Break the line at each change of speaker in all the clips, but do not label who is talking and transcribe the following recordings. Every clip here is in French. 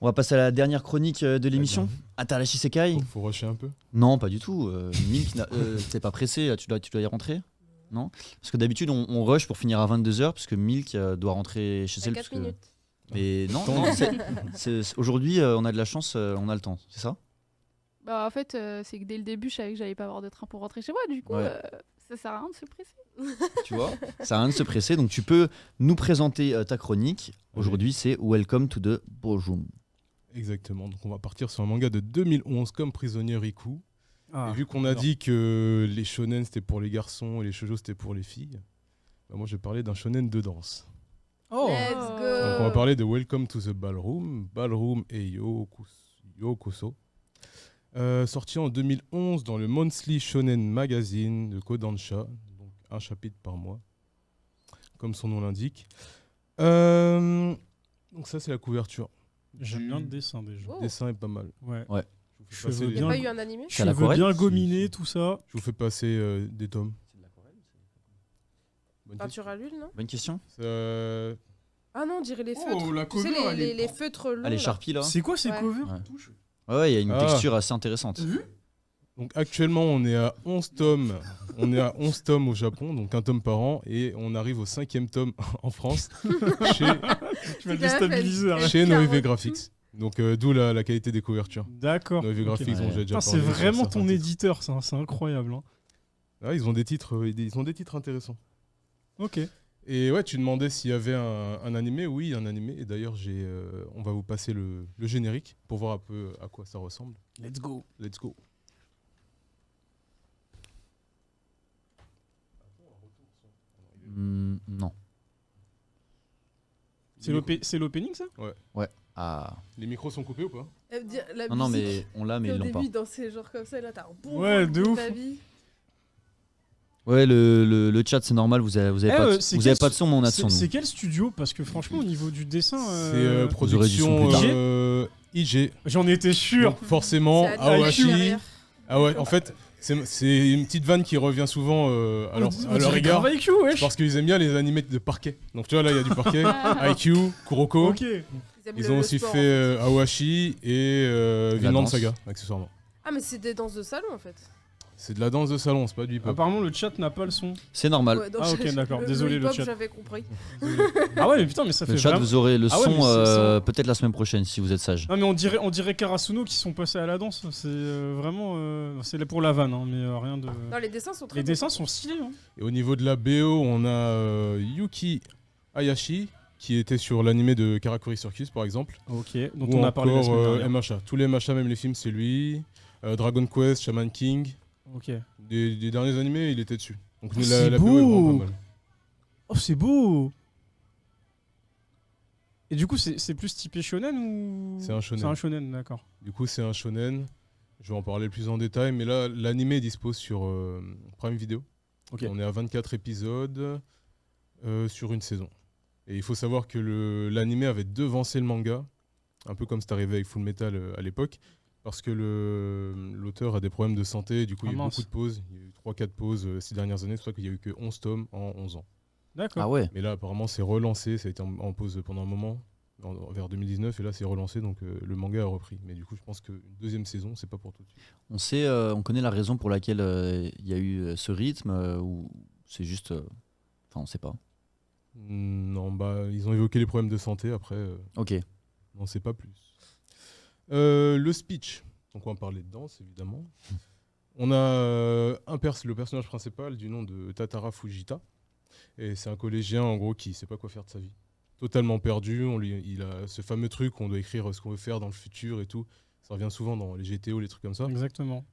On va passer à la dernière chronique de l'émission. Atarashi Sekai.
Faut rusher un peu.
Non, pas du tout. Milk, t'es pas pressé, là, tu dois y rentrer. Non. Parce que d'habitude, on rush pour finir à 22h, parce que Milk doit rentrer chez elle.
4 minutes.
Mais non, aujourd'hui, on a de la chance, on a le temps, c'est ça?
Bah, en fait, c'est que dès le début, je savais que j'allais pas avoir de train pour rentrer chez moi. Du coup, ça sert à rien de se presser.
Tu vois, ça sert à rien de se presser. Donc, tu peux nous présenter ta chronique. Aujourd'hui, c'est Welcome to the Ballroom.
Exactement. Donc, on va partir sur un manga de 2011 comme Prisonnier Riku.
Ah,
et vu qu'on a dit que les shonen c'était pour les garçons et les shoujo c'était pour les filles, bah moi je vais parler d'un shonen de danse.
Oh.
Let's
Donc
go.
on va parler de Welcome to the Ballroom, Ballroom et Yokoso. Sorti en 2011 dans le Monthly Shonen Magazine de Kodansha, donc un chapitre par mois, comme son nom l'indique. Donc ça c'est la couverture.
J'aime bien le dessin déjà.
Oh.
Le dessin est pas mal.
Ouais.
Je vous fais
Cheveux
passer
Il n'y a
bien-
pas eu un animé
C'est à la
Cheveux
Corée
bien gominés, tout ça.
Je vous fais passer des tomes. Bonne
Peinture à l'huile, non?
Bonne question.
question.
Ah non, on dirait les feutres.
la
Tu sais, les feutres longs.
Ah, les
là.
Sharpies, là.
C'est quoi ces
Ouais.
covers
Ouais. Ouais, il y a une
Ah.
texture assez intéressante.
Donc actuellement on est à 11 tomes. On est à 11 tomes au Japon, donc un tome par an, et on arrive au 5e tome en France chez,
Tu vas le déstabiliser.
Elle-
arrête.
chez
carotte.
Noévé Graphics. Donc d'où la qualité des couvertures.
D'accord.
Noévé
Ok.
Graphics, dont
Ouais.
j'ai déjà
Putain, c'est
parlé sur
vraiment
certains
ton
titres.
éditeur, ça. C'est incroyable. Hein.
Ah, ils ont des titres, intéressants.
Ok.
Et ouais, tu demandais s'il y avait un animé. Oui, un animé. Et d'ailleurs, on va vous passer le générique pour voir un peu à quoi ça ressemble.
Let's go.
Let's go.
Non.
C'est l'opening, ça?
Ah.
Les micros sont coupés ou pas?
La
Non,
musique,
mais on l'a, mais
au
ils l'ont pas.
début, dans ces genres comme ça, là, t'as un bon
Ouais,
rôle
de ouf.
ta vie.
Ouais, le chat, c'est normal, vous avez
c'est
vous avez
quel
pas de son, mais on a de son.
C'est
nous.
quel studio? Parce que franchement, au niveau du dessin,
C'est
Vous aurez du son
production
plus
tard.
IG.
j'en étais sûr.
Donc forcément,
C'est à
Awashi.
derrière.
Ah ouais, en fait, c'est une petite vanne qui revient souvent à leur égard.
IQ, wesh.
Parce qu'ils aiment bien les animés de parquet. Donc tu vois, là, il y a du parquet. IQ, Kuroko.
Ok.
aiment
Ils
le
ont aussi
sport, en
fait Awashi et Vinland
danse.
Saga, accessoirement.
Ah, mais c'est des danses de salon en fait.
C'est de la danse de salon, c'est pas du hip-hop.
Apparemment, le chat n'a pas le son.
C'est normal.
Ouais, donc
Ah, ok, d'accord. Désolé, le
hip-hop,
chat.
j'avais compris.
Ah ouais, mais putain, mais ça
Le
fait
chat,
vraiment...
vous aurez le
Ah ouais, mais
son
c'est
peut-être la semaine prochaine si vous êtes sage.
Non mais on dirait Karasuno qui sont passés à la danse. C'est vraiment... c'est là pour la vanne, hein, mais rien de...
Non, les dessins sont très
Les
beaux.
dessins sont stylés. Hein.
Et au niveau de la BO, on a Yuki Hayashi, qui était sur l'animé de Karakuri Circus, par exemple.
Ok, dont
Ou
on a parlé la
encore
semaine dernière.
MHA. Tous les MHA, même les films, c'est lui. Dragon Quest, Shaman King.
Ok.
Des derniers animés, il était dessus. Donc
Oh,
la
c'est
BO est
beau.
vraiment pas mal.
Oh, c'est beau. Et du coup, c'est plus typé shonen ou...
C'est un shonen.
C'est un shonen, d'accord.
Du coup, c'est un shonen. Je vais en parler plus en détail, mais là, l'animé dispose sur Prime Video.
Ok.
On est à 24 épisodes sur une saison. Et il faut savoir que l'animé avait devancé le manga, un peu comme c'est arrivé avec Full Metal à l'époque, parce que l'auteur a des problèmes de santé, du coup
Ah,
il y a eu
mince.
beaucoup de pauses. Il y a eu 3-4 pauses ces dernières années, c'est pour ça qu'il n'y a eu que 11 tomes en 11 ans.
D'accord.
Ah ouais.
Mais là, apparemment, c'est relancé, ça a été en pause pendant un moment, vers 2019, et là, c'est relancé, donc le manga a repris. Mais du coup, je pense qu'une deuxième saison, c'est pas pour tout de suite.
On connaît la raison pour laquelle il y a eu ce rythme ou c'est juste. Enfin, on sait pas.
Non, bah, ils ont évoqué les problèmes de santé, après,
Ok.
on n'en sait pas plus. Le speech, donc on va parler de danse, évidemment. On a le personnage principal du nom de Tatara Fujita, et c'est un collégien, en gros, qui sait pas quoi faire de sa vie. Totalement perdu, il a ce fameux truc où on doit écrire ce qu'on veut faire dans le futur et tout. Ça revient souvent dans les GTO, les trucs comme ça.
Exactement.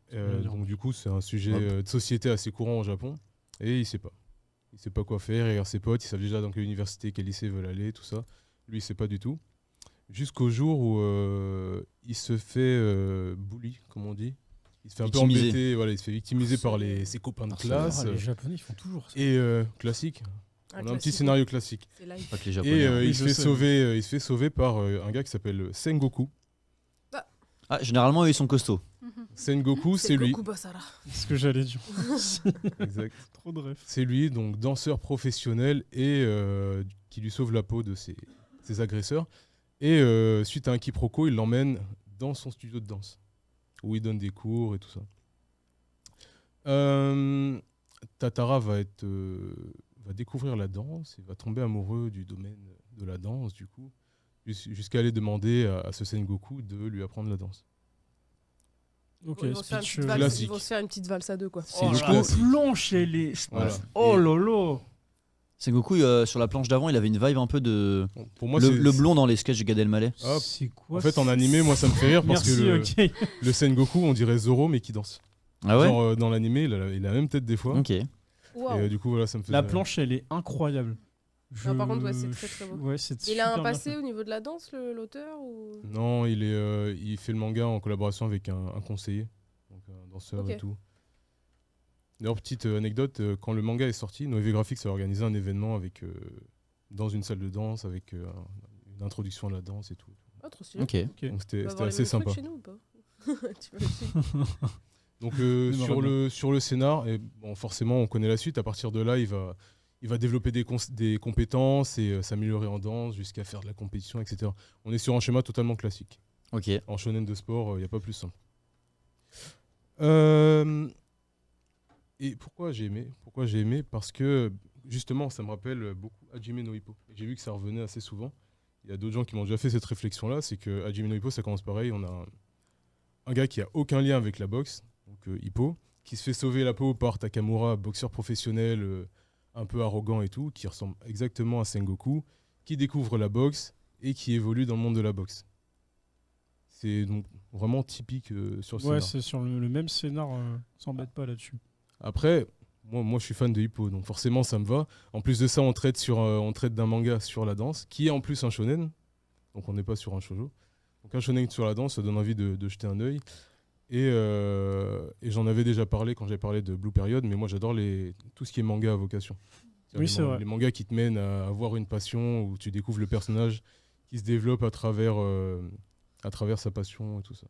Donc du coup, c'est un sujet
Hop.
de société assez courant au Japon, et il sait pas. Il sait pas quoi faire, il regarde ses potes, ils savent déjà dans quelle université, quel lycée ils veulent aller, tout ça. Lui, il sait pas du tout. Jusqu'au jour où il se fait bully, comme on dit. Il se fait un peu
Victimiser.
embêter, voilà, il se fait victimiser par ses copains de classe.
Ah, les Japonais, ils font toujours ça.
Et classique. On a un petit scénario classique.
C'est live.
Pas que les
Et
Japonais. hein.
il
je
se fait
sais.
sauver, il se fait sauver par un gars qui s'appelle Sengoku.
Ah, généralement, eux, ils sont costauds.
Sengoku, c'est lui.
Goku Basara.
C'est ce que j'allais dire.
Exact.
Trop de rêves.
C'est lui, donc danseur professionnel et qui lui sauve la peau de ses agresseurs. Et suite à un quiproquo, il l'emmène dans son studio de danse, où il donne des cours et tout ça. Tatara va découvrir la danse et va tomber amoureux du domaine de la danse, du coup, jusqu'à aller demander à ce Sengoku de lui apprendre la danse.
Ok,
Ils vont se faire une
speech.
petite valse-
classique.
ils vont se faire une petite valse à deux, quoi.
C'est
Oh,
le
la
classique.
planche, elle est.
Voilà.
Oh
Et-
lolo.
Sengoku, sur la planche d'avant, il avait une vibe un peu de.
Bon, pour moi,
Le blond dans les sketchs de Gad Elmaleh.
Hop.
C'est quoi
En fait, en
ça
animé, moi, ça me fait rire parce
Merci,
que
ok.
le Sengoku, on dirait Zoro, mais qui danse.
Ah ouais.
Genre, dans l'animé, il a la même tête des fois.
Ok.
Waouh.
Et du coup, voilà, ça me fait
La
rire.
planche, elle est incroyable.
Non, par contre, ouais, c'est très, très beau.
Ouais, c'est
Il a un
super bien
passé
fait.
au niveau de la danse, l'auteur ou...
Non, il fait le manga en collaboration avec un conseiller, donc un danseur
Ok.
et tout. D'ailleurs, petite anecdote, quand le manga est sorti, Noévé Graphics a organisé un événement dans une salle de danse avec une introduction à la danse et tout.
Ah, trop stylé.
Ok.
Ok.
Donc
On
c'était
va
c'était
avoir les
assez
mêmes trucs
sympa.
chez nous ou pas T'imagines
Donc
Mais
sur le scénar, et bon, forcément on connaît la suite. À partir de là, il va développer des compétences et s'améliorer en danse jusqu'à faire de la compétition, etc. On est sur un schéma totalement classique.
Ok.
En shonen de sport, il n'y a pas plus simple. Et pourquoi j'ai aimé Parce que justement, ça me rappelle beaucoup Hajime no Ippo. Et j'ai vu que ça revenait assez souvent. Il y a d'autres gens qui m'ont déjà fait cette réflexion-là. C'est que Hajime no Ippo, ça commence pareil. On a un gars qui a aucun lien avec la boxe, donc Hippo, qui se fait sauver la peau par Takamura, boxeur professionnel, un peu arrogant et tout, qui ressemble exactement à Sengoku, qui découvre la boxe et qui évolue dans le monde de la boxe. C'est donc vraiment typique sur le
Ouais,
scénar.
c'est sur le même scénar. On s'embête pas là-dessus.
Après, moi je suis fan de Hippo, donc forcément ça me va. En plus de ça, on traite d'un manga sur la danse, qui est en plus un shonen, donc on n'est pas sur un shoujo. Donc un shonen sur la danse, ça donne envie de jeter un œil. Et j'en avais déjà parlé quand j'avais parlé de Blue Period, mais moi j'adore tout ce qui est manga à vocation.
Oui, c'est vrai.
Les mangas qui te mènent à avoir une passion, où tu découvres le personnage qui se développe à travers sa passion et tout ça.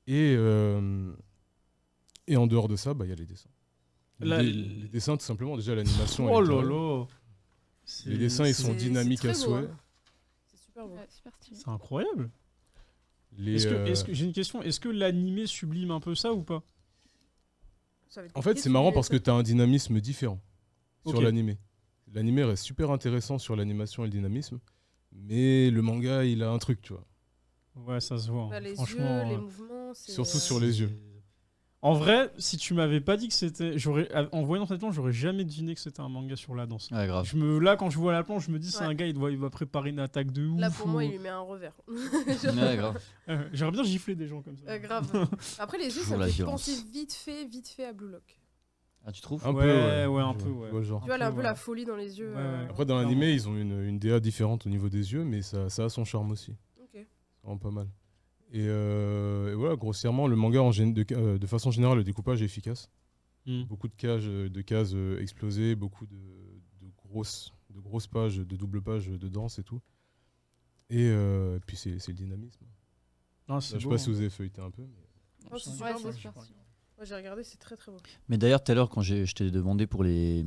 Et en dehors de ça, il y a les dessins. Les dessins, tout simplement, déjà l'animation.
Oh
elle est
là
terrible.
là.
Les dessins, ils sont
c'est
dynamiques
très
à
beau,
souhait.
hein. C'est super beau.
Ouais, super stylé.
C'est incroyable.
Les,
Est-ce que j'ai une question. Est-ce que l'animé sublime un peu ça ou pas?
Ça va être
En fait,
compliqué
c'est
de
marrant
soulever
parce que
ça.
tu as un dynamisme différent sur
Ok.
l'animé. L'animé reste super intéressant sur l'animation et le dynamisme, mais le manga, il a un truc, tu vois.
Ouais, ça se voit.
Bah,
hein.
les
Franchement.
yeux, les mouvements, c'est...
Surtout sur les yeux.
En vrai, si tu m'avais pas dit que c'était. En voyant cette planche, j'aurais jamais deviné que c'était un manga sur la danse.
Ouais, grave.
Là, quand je vois la planche, je me dis, c'est
Ouais.
un gars, il va préparer une attaque de ouf.
Là, pour
ou-
moi, il lui met un revers.
Ouais, grave.
J'aurais bien giflé des gens comme ça.
Grave. Après, les yeux, ça
Toujours
me
la
fait
violence.
penser vite fait à Blue Lock.
Ah, tu trouves
Un
Ouais,
peu,
ouais, un
Je
peu,
vois-
ouais.
je vois le genre.
Tu vois, elle a un peu
ouais.
la folie dans les yeux.
Ouais, ouais.
Après, dans
Clairement.
l'animé, ils ont une DA différente au niveau des yeux, mais ça a son charme aussi.
Ok.
C'est vraiment pas mal. Et voilà, grossièrement, le manga, de façon générale, le découpage est efficace.
Hmm.
Beaucoup de cases explosées, beaucoup de grosses pages, de doubles pages de danse et tout. Et puis c'est le dynamisme.
Non,
Là,
c'est
je sais
beau,
pas
hein.
si vous avez feuilleté un peu. Mais...
Oh, c'est
Ouais,
super
c'est
beau.
super stylé.
Moi, j'ai regardé, c'est très très beau.
Mais d'ailleurs, tout à l'heure, quand je t'ai demandé pour les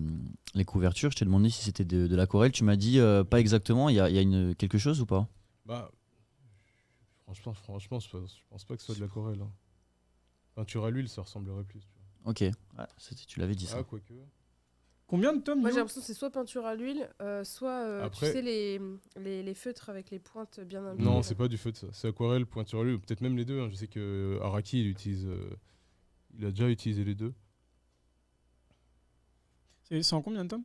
couvertures, je t'ai demandé si c'était de l'aquarelle. Tu m'as dit pas exactement. Il y a quelque chose ou pas?
Bah, franchement, je pense pas que ce soit de l'aquarelle. Hein. Peinture à l'huile, ça ressemblerait plus. Tu vois.
Ok. Ouais, tu l'avais dit ça.
Ah, quoique.
Combien de tomes
Moi,
Yo
j'ai l'impression que c'est soit peinture à l'huile, soit,
Après-
tu sais, les feutres avec les pointes bien imbibées.
Non,
là.
c'est pas du feu de ça. C'est aquarelle, pointure à l'huile, peut-être même les deux. Hein. Je sais que Araki, il a déjà utilisé les deux.
C'est en combien de tomes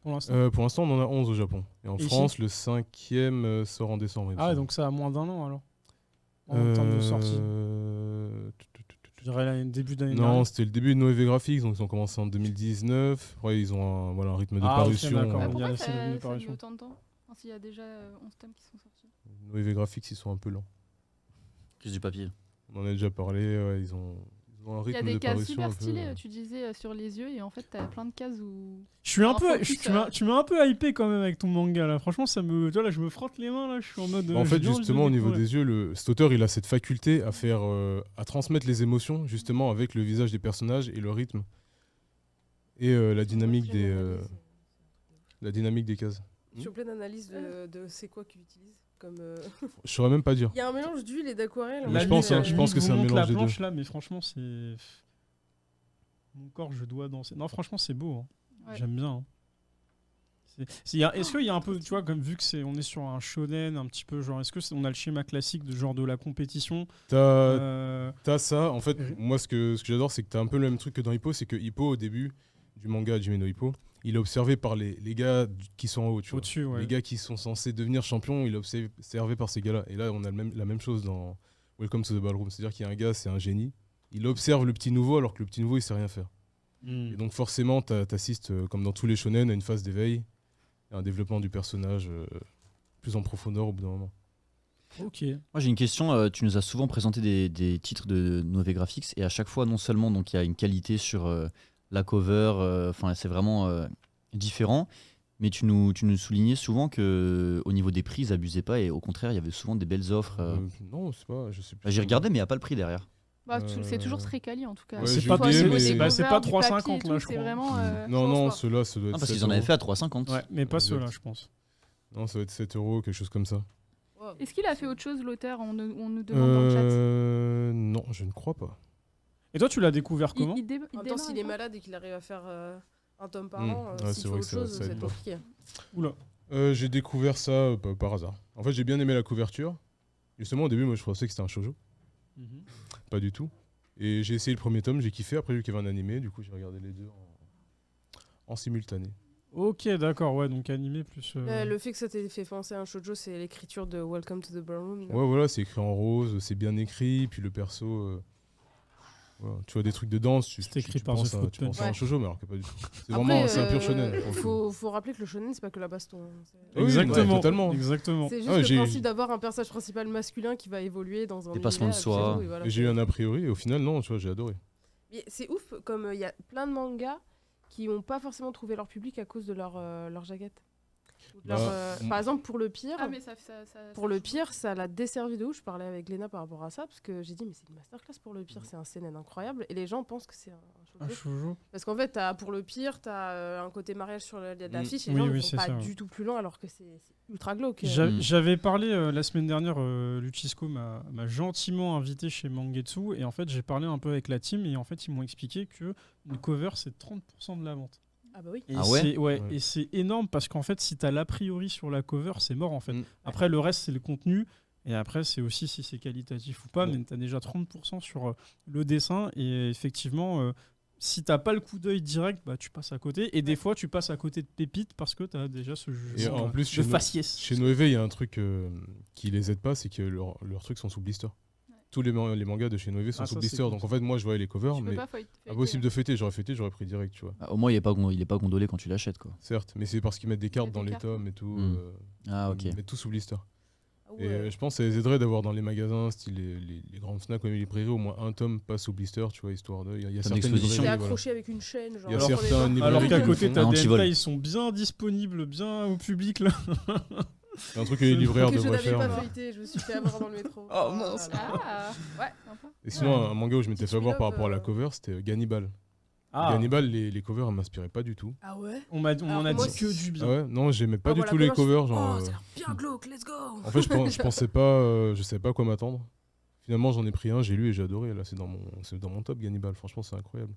pour l'instant?
Pour l'instant, on en a 11 au Japon. Et en
Et
France, le 5e sort en décembre. il me
Ah,
semble.
donc ça a moins d'un an alors en termes de sortie. Je dirais début d'année
Non,
dernière.
c'était le début de Noévé Graphics, donc ils ont commencé en 2019. Après, ils ont un rythme de
Ah, ok,
parution.
d'accord.
Bah,
On
pourquoi
dirait
ça,
c'est devenu
ça a mis
parution.
autant de temps? Enfin, s'il y a déjà 11 tomes qui sont sortis.
Noévé Graphics, ils sont un peu lents.
Crise du papier.
On en a déjà parlé, ouais, ils ont un
Il y a
rythme
des
de
cases
parution
super
un peu.
stylées, tu disais, sur les yeux, et en fait, t'as plein de cases où.
Je suis un
Un
peu,
focus,
tu m'as un peu hypé quand même avec ton manga là. Franchement, ça me, tu vois là, je me frotte les mains là. Je suis en mode.
En
j'ai
fait,
bien envie de
justement, au niveau
découvrir.
des yeux, cet auteur, il a cette faculté à transmettre les émotions, justement, avec le visage des personnages et le rythme. Et la dynamique des cases.
Je suis en pleine analyse de c'est quoi qu'il utilise comme.
Je saurais même pas dire.
Il y a un mélange d'huile et d'aquarelle.
Mais je pense, hein, je pense que c'est un
la
mélange des deux.
planche là, mais franchement, c'est. Mon corps, je dois danser. Non, franchement, c'est beau. Hein.
Ouais.
J'aime bien. Hein. Est-ce qu'il y a un peu, tu vois, comme vu que on est sur un shonen un petit peu, genre, est-ce que on a le schéma classique de genre de la compétition
T'as ça. En fait,
Mhm.
moi, ce que j'adore, c'est que t'as un peu le même truc que dans Hippo. C'est que Hippo, au début du manga Hajime no Hippo, il est observé par les gars qui sont en haut. Tu vois.
au-dessus, ouais.
Les gars qui sont censés devenir champions, il est observé par ces gars-là. Et là, on a la même chose dans Welcome to the Ballroom. C'est-à-dire qu'il y a un gars, c'est un génie. Il observe le petit nouveau alors que le petit nouveau, il sait rien faire.
Mm.
Et donc, forcément, t'assistes, comme dans tous les shonen, à une phase d'éveil, à un développement du personnage plus en profondeur au bout d'un moment.
Ok.
Moi j'ai une question, tu nous as souvent présenté des titres de Nové Graphics et à chaque fois non seulement donc il y a une qualité sur la cover, enfin c'est vraiment différent, mais tu nous soulignais souvent que au niveau des prix ils abusaient pas et au contraire il y avait souvent des belles offres.
Non, c'est pas. Je sais plus.
Bah, j'ai regardé mais il n'y a pas le prix derrière.
Bah, c'est toujours très quali en tout cas.
Ouais,
c'est
j'ai
pas,
oublié,
c'est-
mais-
c'est- bah, c'est pas
Du papier
3,50
et tout,
là, je
c'est
crois.
vraiment.
Non,
pense
non,
pas.
ceux-là, ça doit être.
Ah, parce
7
qu'ils en avaient
euros.
fait à 3,50.
Ouais, mais pas
Exact.
ceux-là, je pense.
Non, ça doit être 7 euros, quelque chose comme ça.
Wow.
Est-ce qu'il a fait autre chose, l'auteur? On nous demande dans le chat.
Non, je ne crois pas.
Et toi, tu l'as découvert comment
Il
En même temps, s'il est malade et qu'il arrive à faire un tome par an,
Ouais,
s'il
c'est
fait
vrai
autre
que ça
chose, ça va
aide
être
pas.
compliqué.
Oula.
J'ai découvert ça par hasard. En fait, j'ai bien aimé la couverture. Justement, au début, moi, je pensais que c'était un shoujo.
Mhm.
Pas du tout. Et j'ai essayé le premier tome, j'ai kiffé. Après, j'ai vu qu'il y avait un animé. Du coup, j'ai regardé les deux en simultané.
Ok, d'accord, ouais, donc animé plus.
Le fait que ça t'ait fait penser à un shoujo, c'est l'écriture de Welcome to the Ballroom.
Ouais, voilà, c'est écrit en rose, c'est bien écrit. Puis le perso, voilà. Tu vois des trucs de danse.
C'est écrit par The Fruit
tu penses à un
Punch.
shoujo, mais alors que pas du tout. C'est
Après,
vraiment, c'est un pur shonen. pour le coup.
Faut rappeler que le shonen, c'est pas que la baston. Hein.
Oui,
Exactement.
ouais, totalement.
Exactement.
C'est juste
Ah,
le
j'ai-
principe d'avoir un personnage principal masculin qui va évoluer dans un
Dépassement de
univers, et puis
soi.
c'est tout, et voilà.
Et j'ai eu un a priori, et au final, non, tu vois, j'ai adoré.
Mais c'est ouf, comme il y a plein de mangas qui n'ont pas forcément trouvé leur public à cause de leur jaquette. Ou de
Bah,
par exemple, pour le pire,
Ah, mais ça.
pour le pire, ça l'a desservi de ouf. Je parlais avec Léna par rapport à ça, parce que j'ai dit, mais c'est une masterclass pour le pire, c'est un CNN incroyable. Et les gens pensent que c'est un
Un
shoujo.
shoujo.
Parce qu'en fait, pour le pire, t'as un côté mariage sur l'affiche, et
Oui,
les gens
oui,
ne
c'est
vont pas
ça, ouais.
du tout plus loin, alors que c'est ultra glauque.
J'avais parlé la semaine dernière, Luchisco m'a gentiment invité chez Mangetsu et en fait j'ai parlé un peu avec la team et en fait ils m'ont expliqué que une cover c'est 30% de la vente.
Ah bah oui.
Et
Ah ouais
c'est-
Ouais.
et c'est énorme parce qu'en fait si t'as l'a priori sur la cover c'est mort en fait.
Mm.
Après le reste c'est le contenu et après c'est aussi si c'est qualitatif ou pas
Ouais.
mais t'as déjà 30% sur le dessin et effectivement si t'as pas le coup d'œil direct bah tu passes à côté et des fois tu passes à côté de pépites parce que t'as déjà ce jeu
Et en plus,
de
chez
faciès.
Chez Noéve, il y a un truc qui les aide pas, c'est que leurs trucs sont sous blister. Tous les mangas de chez Noéve sont
Ah,
sous
ça,
blister.
c'est
Donc
cool.
en fait, moi, je voyais les covers,
Tu peux
mais
pas feuilleter.
impossible de fêter. J'aurais fêté, j'aurais pris direct, tu vois.
Ah, au moins il est pas gondolé quand tu l'achètes quoi.
Certes, mais c'est parce qu'ils mettent des cartes
des
dans les
cartes.
tomes et tout.
Mm. Ah ok.
Ils mettent tout sous blister.
Ah
Et
ouais.
je pense que ça les aiderait d'avoir dans les magasins, style les grandes Fnac ou les librairies, au moins un tome pas sous blister, tu vois, histoire de. Il y a
Comme
certaines
d'exposition.
C'est
librairies, voilà.
accroché avec une chaîne. Genre,
Il y a
on prenait
certains
pas.
librairies
Alors qu'à
qui
côté,
font
t'as
un
des
antivol.
hentai, ils sont bien disponibles, bien au public là.
C'est un truc que les libraires
Que je
devraient
n'avais
faire.
pas
mais-
feuilleté, je me suis fait avoir dans le métro.
Oh, mince.
là là.
Ah,
Ouais.
sympa.
Et sinon, un manga où je m'étais
Petit
fait avoir par
spin-off,
rapport à la cover, c'était Gannibal.
Ah,
Gannibal, les covers, elles m'inspiraient pas du tout.
Ah ouais.
on m'en a
Alors, moi
dit que
aussi.
du bien.
Ah ouais Non, j'aimais pas
Ah,
du
voilà,
tout les
cover, je
covers.
fais,
Genre,
Oh, ça a l'air bien glauque, let's go.
En fait, je pensais pas, je savais pas à quoi m'attendre. Finalement, j'en ai pris un, j'ai lu et j'ai adoré. Là, c'est dans mon top, Gannibal. Franchement, c'est incroyable.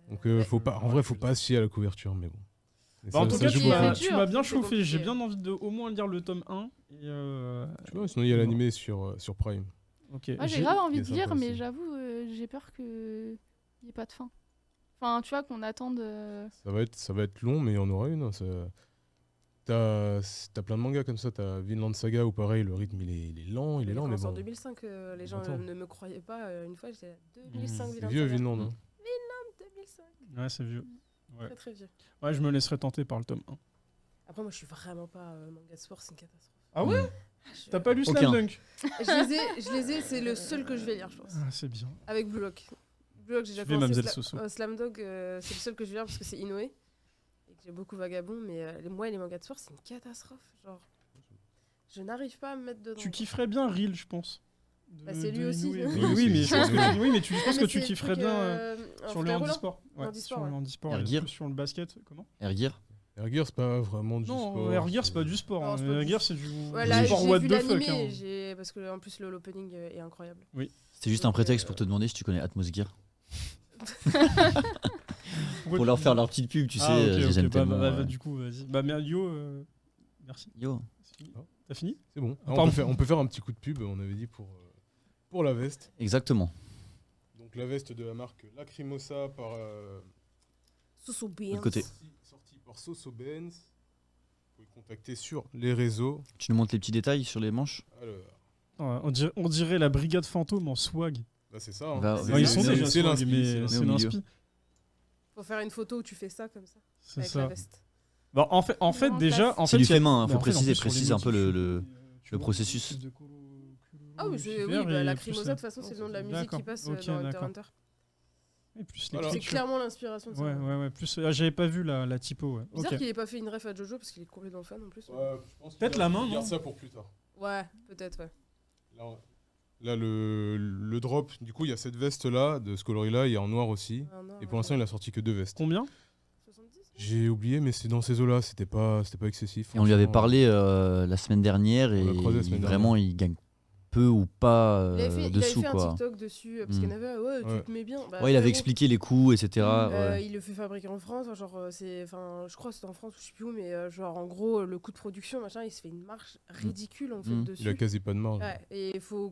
Donc, faut pas, en vrai, faut pas se fier à la couverture, mais bon. Mais
Bah, en
ça-
tout
ça
cas,
joue
tu
c'est
beaucoup.
m'as
dur,
tu m'as bien
c'est
chauffé. J'ai
compliqué.
bien envie de au moins lire le tome 1. Et
Tu vois, sinon, il y a l'animé sur Prime.
ok.
Moi, j'ai grave envie
il est
de
sympa
lire, mais
aussi.
j'avoue, j'ai peur qu'il n'y ait pas de fin. Enfin, tu vois, qu'on attende.
Ça va être long, mais il y en aura une. Hein, t'as plein de mangas comme ça. T'as Vinland Saga où pareil, le rythme il est lent,
Mais
mais
en
bon.
2005, les gens
Attends.
ne me croyaient pas. Une fois, j'étais à 2005,
C'est
C'est
Vinland
vieux
Saga.
Vinland. Hein.
2005.
Ouais, c'est vieux. Ouais.
Très très vieux.
Ouais, je me laisserai tenter par le tome 1.
Après, moi, je suis vraiment pas manga de sport, c'est une catastrophe.
Ah ouais
Je-
T'as pas lu
Aucun.
Slam Dunk
Je les ai, c'est le seul que je vais lire, je pense.
Ah, c'est bien.
Avec Blue Lock. Blue Lock, j'ai déjà
Suivez
commencé.
Mademoiselle Soso.
Slam Dog, c'est le seul que je vais lire parce que c'est Inoue. Et que j'ai beaucoup vagabond, mais moi, les mangas de sport, c'est une catastrophe. Genre, je n'arrive pas à me mettre dedans.
Tu kifferais bien Reel, je pense.
Bah, c'est lui aussi.
Inoue.
Oui,
Oui, mais je pense
c'est-
que, oui, mais je pense
Ah,
que
mais
tu
c'est
kifferais
truc,
bien
un
sur le
fauteuil roulant.
handisport. Ouais,
Handisport,
sur le
ouais.
handisport et
Erguir.
plus sur le basket. Comment
Erguir.
Air Gear, c'est pas vraiment du sport.
Non, Air Gear, c'est pas du sport.
Non,
hein.
c'est pas
Air
du-
Gear, c'est du
Ouais,
du
là,
sport
j'ai
what
vu
the fuck.
l'animé,
hein.
parce que en plus l'opening est incroyable.
C'était juste un
Donc,
prétexte pour te demander si tu connais Atmos Gear.
Pourquoi
Pour
tu-
leur faire leur petite pub, tu sais,
Ah, ok,
je les
ok,
aime
bah,
tellement.
bah, du coup, vas-y. Bah, mais Yo, merci.
Yo.
C'est fini. T'as fini
C'est bon.
Ah,
on,
pardon.
peut faire un petit coup de pub, on avait dit, pour la veste.
Exactement.
Donc la veste de la marque Lacrimosa par
Soso
De
bien.
l'autre côté.
sortie par Soso Benz. Vous pouvez contacter sur les réseaux.
Tu nous montres les petits détails sur les manches?
Alors,
On dirait la brigade fantôme en swag.
là c'est ça. Hein.
Bah,
C'est-
ouais,
ils sont
c'est-
déjà
c'est
swag,
l'inspi,
mais
c'est
Mais
c'est
au milieu.
l'inspi.
Faut faire une photo où tu fais ça comme ça
C'est
avec la
ça.
veste.
Bah, en fait
Non,
déjà, en
C'est
fait,
du
il y a-
fait main, hein,
mais
faut
en fait, en
préciser,
plus, sur les
précise un peu
motifs,
le processus.
Ah oui,
Lucifer
oui,
et
bah, la
plus
Crimosa, de toute façon, c'est le nom de la musique
D'accord.
qui passe
Ok,
dans Hunter
d'accord.
Hunter.
Et plus
Alors,
C'est
l'écriture.
clairement l'inspiration de ça.
Ouais, ouais, ouais. Plus, j'avais pas vu la typo. Ouais.
Bizarre
Ok.
qu'il ait pas fait une ref à Jojo parce qu'il est complètement fan en plus.
Ouais, je pense qu'il
Peut-être
garde-
la main,
il garde
non
ça pour plus tard.
Ouais, peut-être, ouais.
Là, le drop, du coup, il y a cette veste-là, de ce coloris-là, il y a en noir aussi.
Ah, non,
Et pour l'instant, il a sorti que 2 vestes.
Combien
70
J'ai oublié, mais c'est dans ces eaux-là, c'était pas excessif.
Et on lui avait
franchement.
parlé la semaine dernière et
On l'a croisé la semaine
vraiment il gagne peu ou pas
Il avait
dessous
fait un
quoi.
TikTok dessus parce
Mm.
qu'il y en avait, ouais,
Ouais.
tu te mets bien. Bah,
Ouais, il avait
frérot,
expliqué les coûts, etc. ouais.
il le fait fabriquer en France, enfin, genre je crois que c'est en France ou je sais plus où, mais genre en gros le coût de production machin, il se fait une marge ridicule en fait
Mm.
dessus.
Il a quasi pas de marge.
Ouais, et il faut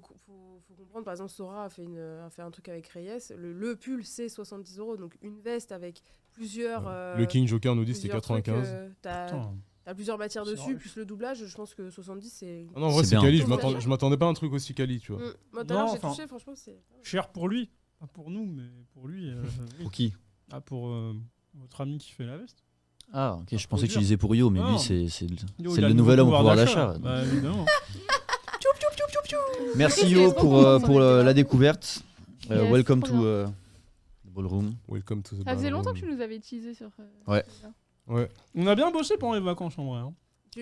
comprendre, par exemple, Sora a fait un truc avec Reyes. Le pull, c'est 70 €. Donc, une veste avec plusieurs.
Le King Joker nous dit que c'était
plusieurs
95.
trucs,
Putain.
t'as plusieurs matières
C'est
dessus,
vrai.
plus le doublage. Je pense que 70, c'est.
Ah non, en vrai,
C'est
c'est
bien.
quali.
Faut faire.
Je m'attendais pas à un truc aussi quali, tu vois.
Moi, tout à l'heure,
Non,
j'ai
enfin-
touché, franchement, c'est.
Cher pour lui. Pas pour nous, mais pour lui. oui.
Pour qui?
Ah, pour votre ami qui fait la veste.
Ah, ok, je pensais que
produire.
tu disais pour Yo, mais
Non.
lui c'est
Yo,
c'est
il a
le nouvel homme au pouvoir d'achat.
Bah, évidemment.
Merci Yo pour la découverte.
Yes,
Welcome
trop
to
bien.
the ballroom.
Welcome to the
Ça faisait
ballroom.
longtemps que tu nous avais teasé sur.
Ouais.
celui-là.
Ouais.
On a bien bossé pendant les vacances en vrai. hein.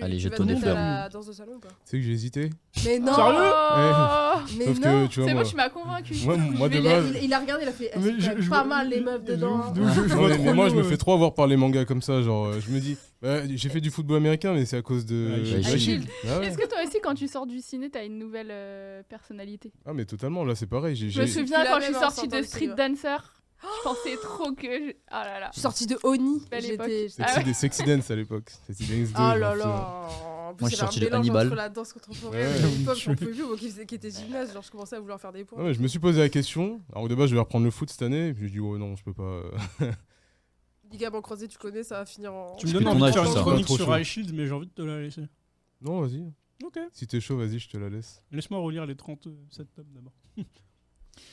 Allez,
tu
j'ai
vas
tonné
te mettre à
ferme.
la danse de salon ou pas?
Tu sais que j'ai hésité.
Mais non!
Sérieux
Mais
Sauf
non!
que, tu vois,
C'est
moi,
bon, tu m'as convaincu.
moi de
Mais
base.
il a regardé, il a fait.
Mais
Elles sont quand même pas mal les meufs dedans.
je
Non,
vois
mais
trop
moi, je me
Yo,
fais trop avoir par les mangas comme ça. Genre, je me dis, bah, j'ai fait du football américain, mais c'est à cause de.
Ouais,
Shield.
Shield. Ah ouais.
Est-ce que toi aussi, quand tu sors du ciné, t'as une nouvelle personnalité?
Ah, mais totalement, là, c'est pareil.
Je me souviens
la
quand
même
je suis
en
sortie
sortant
de
du
Street
cinéma.
Dancer, je pensais trop que. Ah là là.
Je suis sortie de Oni.
Belle époque.
J'étais.
Ah ouais.
Sexy Dance à l'époque. Sexy Dance 2.
Oh là
genre,
là. En plus,
Moi, je
il y avait
suis sorti
un
de
mélange
Hannibal.
entre la danse contemporaine
Ouais.
et l'époque, j'en pouvais plus. Moi qui était gymnase, genre je commençais à vouloir faire des points.
Ouais, je me suis posé la question. Alors, de base, je vais reprendre le foot cette année. Et puis, je dis, oh non, je peux pas.
Ligament croisé, tu connais, ça va finir en.
Tu me
fais
donnes
ton
envie de
âge,
faire
tout
une
ça.
chronique
Pas trop
sur
chaud.
High Shield, mais j'ai envie de te la laisser.
Non, vas-y.
Ok.
Si t'es chaud, vas-y, je te la laisse.
Laisse-moi relire les 37 tomes d'abord.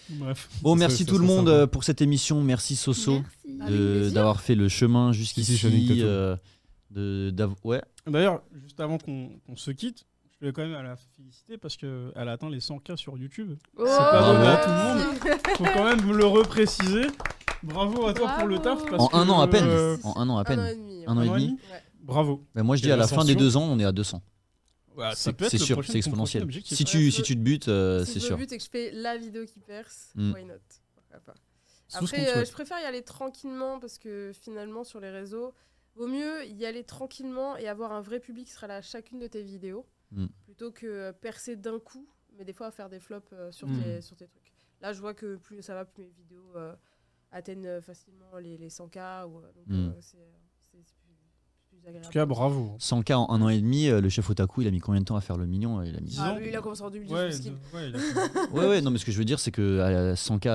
Bref.
Bon,
Ça
merci
serait-
tout
ça
le
serait
monde
sympa.
pour cette émission. Merci Soso
Merci.
Avec plaisir.
d'avoir fait le chemin jusqu'ici.
Ici, Channing Tatum.
Ouais.
D'ailleurs, juste avant qu'on se quitte, je voulais quand même la féliciter parce qu'elle a atteint les 100K sur YouTube.
Oh,
C'est pas
donné à
tout le monde. Faut quand même le repréciser. Bravo à toi pour le taf.
Bravo.
Parce
En
que,
un an à peine.
euh,
En un an à
Un an
peine.
et demi.
Un an et demi.
Ouais.
Bravo.
Ben, moi je dis
Quelle
à la fin des
ascension.
2 ans, on est à 200.
Ouais,
C'est sûr, c'est exponentiel. Si
Ouais,
tu te butes, c'est sûr.
Le but, c'est que je fais la vidéo qui perce.
Mm.
Why not? Pourquoi pas.
C'est tout ce qu'on
Après,
souhaite.
je préfère y aller tranquillement parce que finalement, sur les réseaux, vaut mieux y aller tranquillement et avoir un vrai public qui sera là à chacune de tes vidéos
Mm.
plutôt que percer d'un coup, mais des fois faire des flops sur,
Mm.
sur tes trucs. Là, je vois que plus ça va, plus mes vidéos atteignent facilement les 100K. Donc,
Mm.
c'est plus agréable.
En tout cas, bravo.
100K en un an et demi, le chef Otaku, il a mis combien de temps à faire le million? Il a mis...
Ah,
ans.
lui, il a commencé en 2012.
Ouais,
parce qu'il-
il a-
Ouais, non, mais ce que je veux dire, c'est que à 100K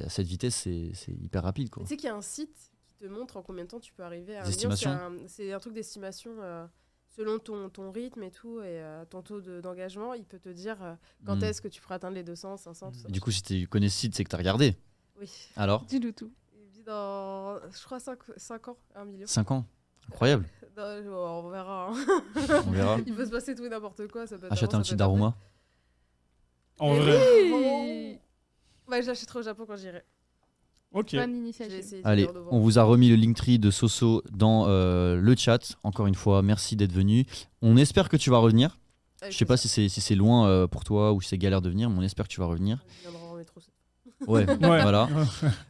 à cette vitesse, c'est hyper rapide, quoi.
Tu sais qu'il y a un site qui te montre en combien de temps tu peux arriver à
Des
un million.
estimations.
C'est un truc d'estimation selon ton rythme et tout, et ton taux d'engagement. Il peut te dire quand
Mm.
est-ce que tu pourras atteindre les 200, 500, tout ça.
Et du coup, si tu connais ce site, c'est que t'as regardé.
Oui.
Alors,
Dis-nous tout.
Il dit dans, je crois, 5 ans, 1 million.
5 ans. Incroyable.
On verra. hein.
On verra.
Il peut se passer tout et n'importe quoi. Ça peut être
Acheter
avant,
un
ça
petit
peut être après.
Daruma.
En
Mais
vrai.
oui. Ouais, je l'achèterai au Japon quand j'irai.
Ok.
Bonne
Je vais
initiative.
essayer d'y
Allez,
aller en novembre.
on vous a remis le Linktree de Soso dans le chat. Encore une fois, merci d'être venu. On espère que tu vas revenir.
Avec
Je sais pas
plaisir.
si c'est loin pour toi ou si c'est galère de venir, mais on espère que tu vas revenir.
Je viendrai en métro.
Ouais,
Ouais.
voilà.